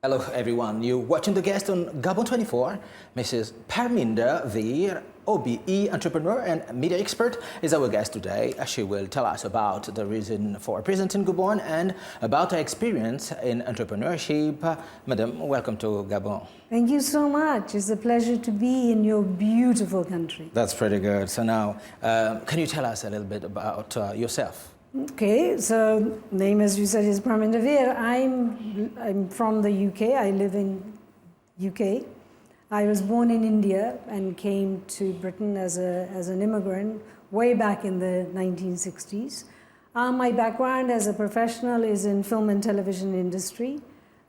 Hello everyone, you're watching the guest on Gabon 24. Mrs. Parminder, the OBE entrepreneur and media expert, is our guest today. She will tell us about the reason for present in Gabon and about her experience in entrepreneurship. Madam, welcome to Gabon. Thank you so much. It's a pleasure to be in your beautiful country. That's pretty good. So now, can you tell us a little bit about yourself? Okay, so name, as you said, is Parminder. I'm from the UK. I live in UK. I was born in India and came to Britain as an immigrant way back in the 1960s. My background as a professional is in film and television industry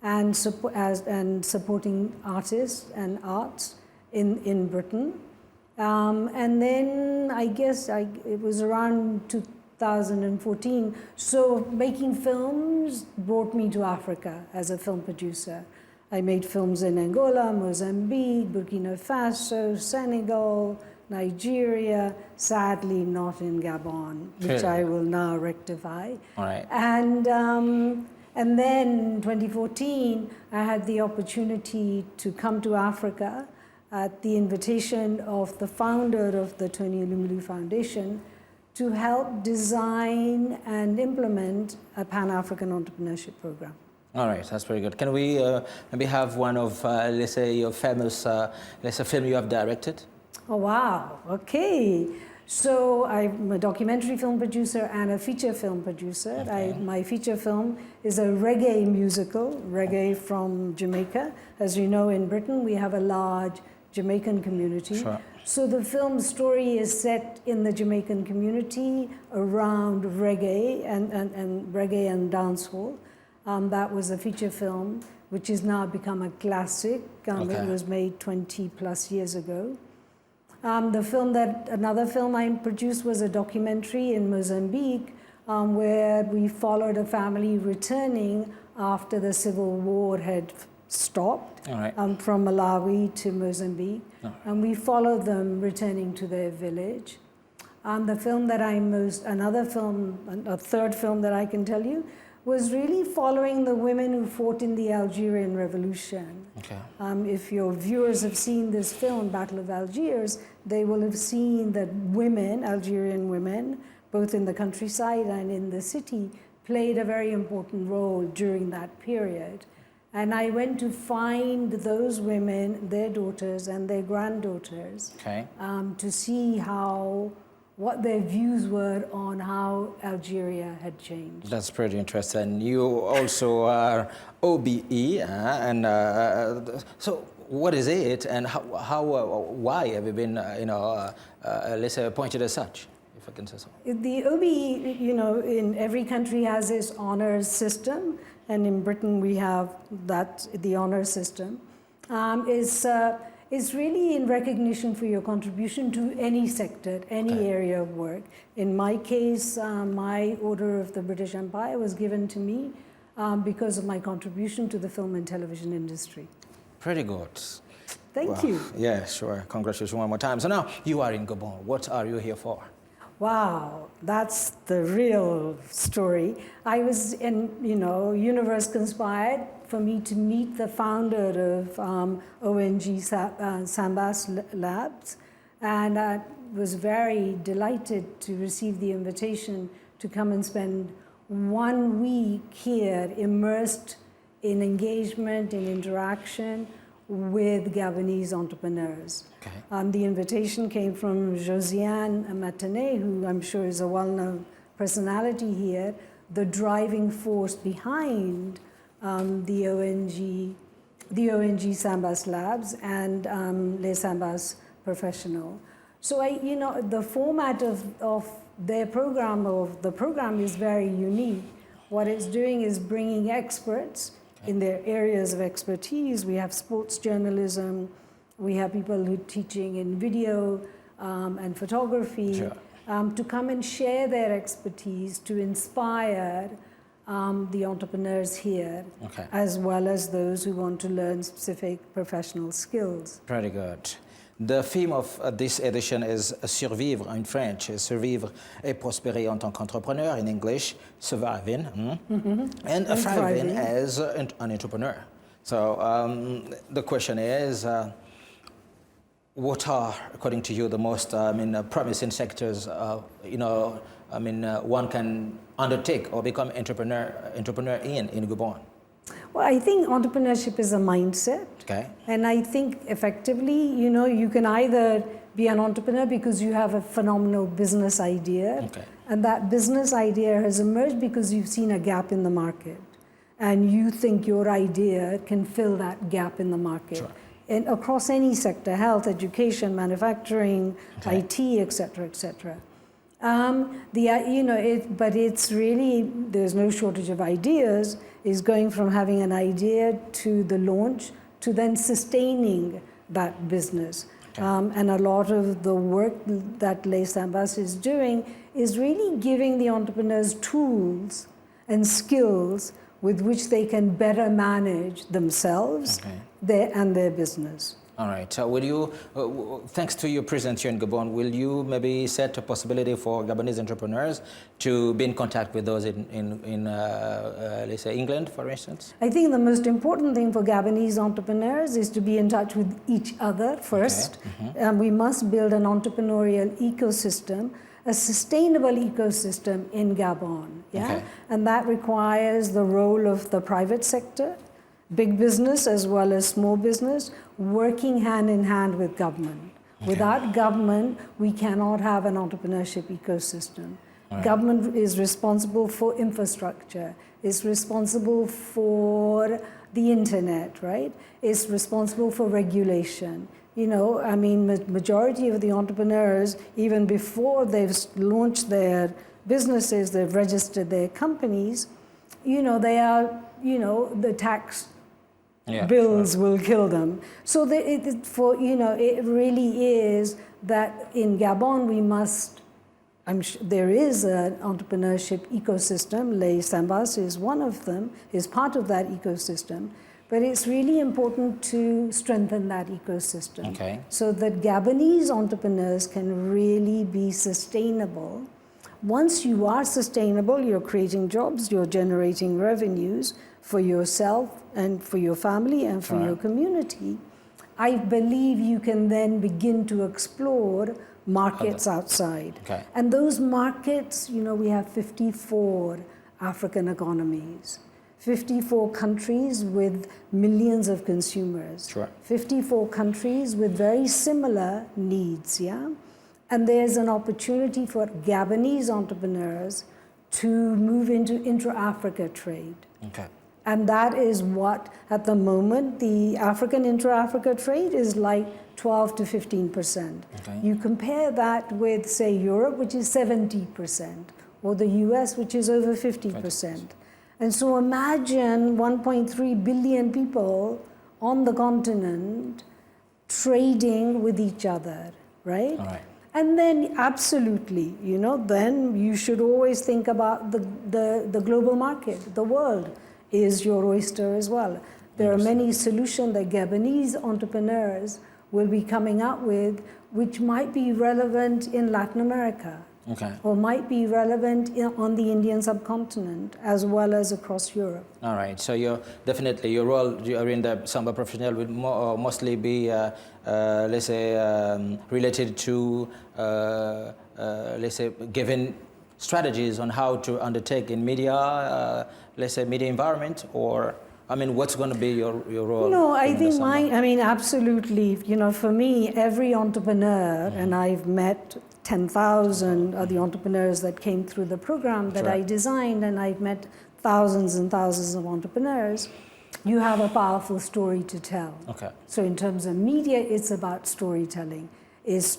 and supporting artists and arts in Britain. And then I guess it was around 2014. So making films brought me to Africa as a film producer. I made films in Angola, Mozambique, Burkina Faso, Senegal, Nigeria, sadly not in Gabon, which I will now rectify. All right. And then in 2014, I had the opportunity to come to Africa at the invitation of the founder of the Tony Elumelu Foundation to help design and implement a Pan-African entrepreneurship program. All right, that's very good. Can we maybe have one of, let's say, your famous, let's say, film you have directed? Oh, wow. Okay. So I'm a documentary film producer and a feature film producer. Okay. My feature film is a reggae musical, reggae from Jamaica. As you know, in Britain, we have a large Jamaican community. Sure. So the film story is set in the Jamaican community around reggae and reggae and dancehall. That was a feature film, which has now become a classic. It was made 20 plus years ago. Another film I produced was a documentary in Mozambique, where we followed a family returning after the civil war had stopped, from Malawi to Mozambique, and we followed them returning to their village. The film that a third film that I can tell you, was really following the women who fought in the Algerian Revolution. Okay. If your viewers have seen this film, Battle of Algiers, they will have seen that women, Algerian women, both in the countryside and in the city, played a very important role during that period. And I went to find those women, their daughters and their granddaughters, to see what their views were on how Algeria had changed. That's pretty interesting. You also are OBE, so what is it, and why have you been, let's say, appointed as such, if I can say so? The OBE, in every country has its honors system, and in Britain we have the honors system. It's really in recognition for your contribution to any sector, any area of work. In my case, my Order of the British Empire was given to me because of my contribution to the film and television industry. Pretty good. Thank you. Yeah, sure. Congratulations one more time. So now you are in Gabon. What are you here for? Wow, that's the real story. I was in, universe conspired for me to meet the founder of ONG Sambas Labs, and I was very delighted to receive the invitation to come and spend 1 week here immersed in engagement, in interaction with Gabonese entrepreneurs. The invitation came from Josiane Matane, who I'm sure is a well-known personality here, the driving force behind the ONG Sambas Labs and Les Sambas Professional. So the format of their program, the program is very unique. What it's doing is bringing experts in their areas of expertise. We have sports journalism, we have people who are teaching in video and photography, to come and share their expertise to inspire the entrepreneurs here, as well as those who want to learn specific professional skills. Pretty good. The theme of this edition is survivre in French, survivre et prospérer en tant qu'entrepreneur, in English, surviving, and thriving as an entrepreneur. So the question is, what are, according to you, the most promising sectors one can undertake or become entrepreneur in Gabon? Well, I think entrepreneurship is a mindset. Okay. And I think effectively, you can either be an entrepreneur because you have a phenomenal business idea. Okay. And that business idea has emerged because you've seen a gap in the market. And you think your idea can fill that gap in the market. Sure. And across any sector, health, education, manufacturing, Okay. IT, et cetera, et cetera. But it's really, there's no shortage of ideas, is going from having an idea to the launch to then sustaining that business. Okay. And a lot of the work that Les Sambas is doing is really giving the entrepreneurs tools and skills with which they can better manage themselves and their business. All right. So will you, thanks to your presence here in Gabon, will you maybe set a possibility for Gabonese entrepreneurs to be in contact with those in let's say, England, for instance? I think the most important thing for Gabonese entrepreneurs is to be in touch with each other first. Okay. And we must build an entrepreneurial ecosystem, a sustainable ecosystem in Gabon. Yeah? Okay. And that requires the role of the private sector, big business as well as small business, working hand in hand with government. Okay. Without government, we cannot have an entrepreneurship ecosystem. Right. Government is responsible for infrastructure, is responsible for the internet, right? Is responsible for regulation. Majority of the entrepreneurs, even before they've launched their businesses, they've registered their companies, they are, the tax bills will kill them. So it really is that in Gabon we must, there is an entrepreneurship ecosystem. Les Sambas is one of them, is part of that ecosystem. But it's really important to strengthen that ecosystem so that Gabonese entrepreneurs can really be sustainable. Once you are sustainable, you're creating jobs, you're generating revenues for yourself and for your family and for your community. I believe you can then begin to explore markets outside. Okay. And those markets, we have 54 African economies. 54 countries with millions of consumers. Sure. 54 countries with very similar needs, yeah? And there's an opportunity for Gabonese entrepreneurs to move into intra-Africa trade. Okay. And that is what, at the moment, the African intra-Africa trade is like 12 to 15%. Okay. You compare that with, say, Europe, which is 70%, or the US, which is over 50%. And so imagine 1.3 billion people on the continent trading with each other, right? All right. And then absolutely, then you should always think about the global market. The world is your oyster as well. There are many solutions that Gabonese entrepreneurs will be coming up with, which might be relevant in Latin America. Okay. Or might be relevant on the Indian subcontinent as well as across Europe. All right. So your role in the Samba Professionnel will mostly be, let's say, related to, let's say, giving strategies on how to undertake in media, let's say, media environment, or what's going to be your role? No, I think absolutely. For me, every entrepreneur, and I've met 10,000 of the entrepreneurs that came through the program that I designed, and I've met thousands and thousands of entrepreneurs. You have a powerful story to tell. Okay. So in terms of media, it's about storytelling. Is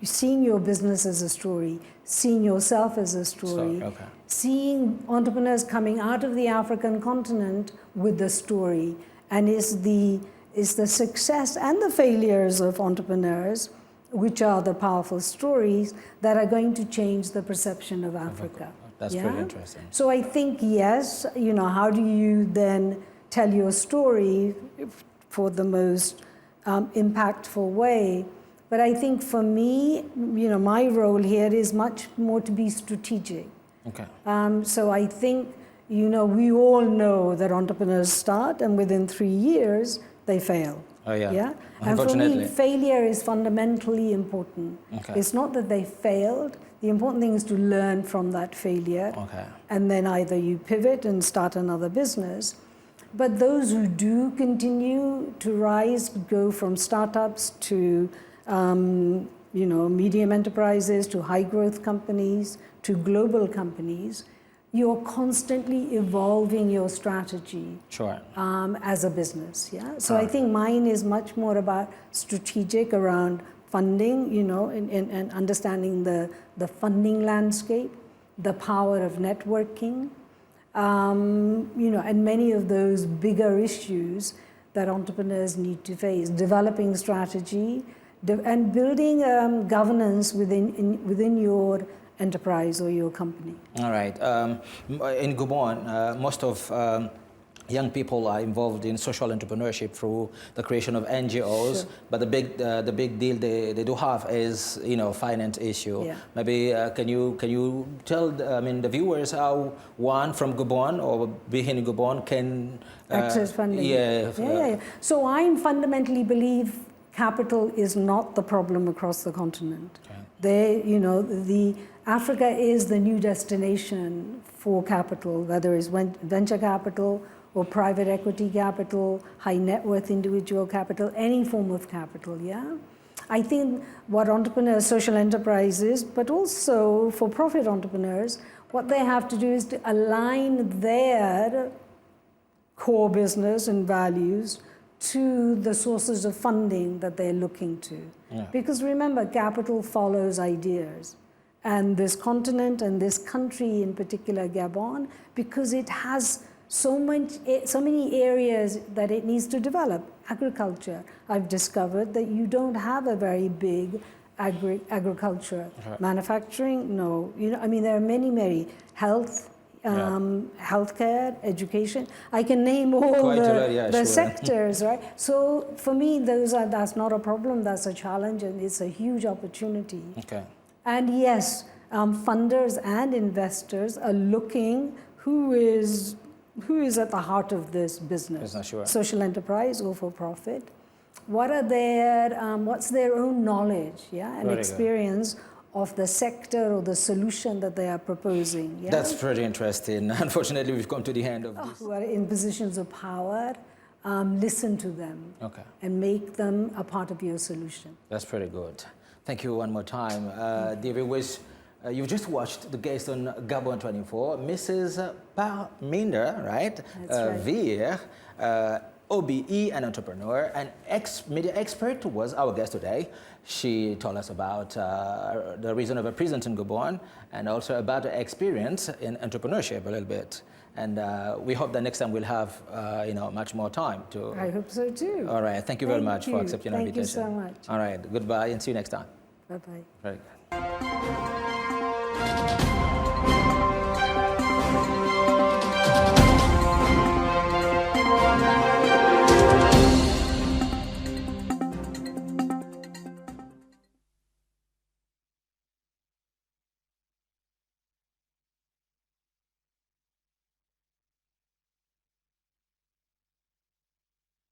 seeing your business as a story, seeing yourself as a story, seeing entrepreneurs coming out of the African continent with the story, and is the success and the failures of entrepreneurs, which are the powerful stories that are going to change the perception of Africa. That's pretty interesting. So I think, yes, how do you then tell your story for the most impactful way? But I think for me, my role here is much more to be strategic. Okay. So I think, you know, we all know that entrepreneurs start and within 3 years they fail. Oh yeah. Yeah? And for me, failure is fundamentally important. Okay. It's not that they failed. The important thing is to learn from that failure. Okay. And then either you pivot and start another business. But those who do continue to rise, go from startups to you know, medium enterprises, to high growth companies, to global companies, you're constantly evolving your strategy. Sure. As a business, yeah? So I think mine is much more about strategic around funding, you know, and understanding the funding landscape, the power of networking, you know, and many of those bigger issues that entrepreneurs need to face, developing strategy, and building governance within your enterprise or your company. All right. In Gabon, most of young people are involved in social entrepreneurship through the creation of NGOs. Sure. But the big deal they do have is, you know, finance issue. Yeah. Maybe can you tell the viewers how one from Gabon or being in Gabon can Access funding. Yeah. So I fundamentally believe capital is not the problem across the continent. Okay. You know, Africa is the new destination for capital, whether it's venture capital or private equity capital, high net worth individual capital, any form of capital, yeah? I think what entrepreneurs, social enterprises, but also for-profit entrepreneurs, what they have to do is to align their core business and values to the sources of funding that they're looking to. Yeah. Because remember, capital follows ideas. And this continent and this country in particular, Gabon, because it has so many areas that it needs to develop. Agriculture. I've discovered that you don't have a very big agriculture. Right. Manufacturing, no. You know, I mean, there are many. Health, healthcare, education. I can name all the sectors, right? So for me, that's not a problem. That's a challenge, and it's a huge opportunity. Okay. And yes, funders and investors are looking who is at the heart of this business, social enterprise or for profit. What are what's their own knowledge, and experience of the sector or the solution that they are proposing. Yeah? That's pretty interesting. Unfortunately, we've come to the end of this. Who are in positions of power, listen to them and make them a part of your solution. That's pretty good. Thank you one more time. Dear viewers, you've just watched the guest on Gabon 24, Mrs. Parminder, right? That's right. Veer, OBE, an entrepreneur, an ex-media expert, was our guest today. She told us about the reason of her presence in Gabon and also about her experience in entrepreneurship a little bit. And we hope that next time we'll have much more time to. I hope so too. All right. Thank you very much for accepting our invitation. Thank you so much. All right. Goodbye and see you next time. Bye-bye. Very good.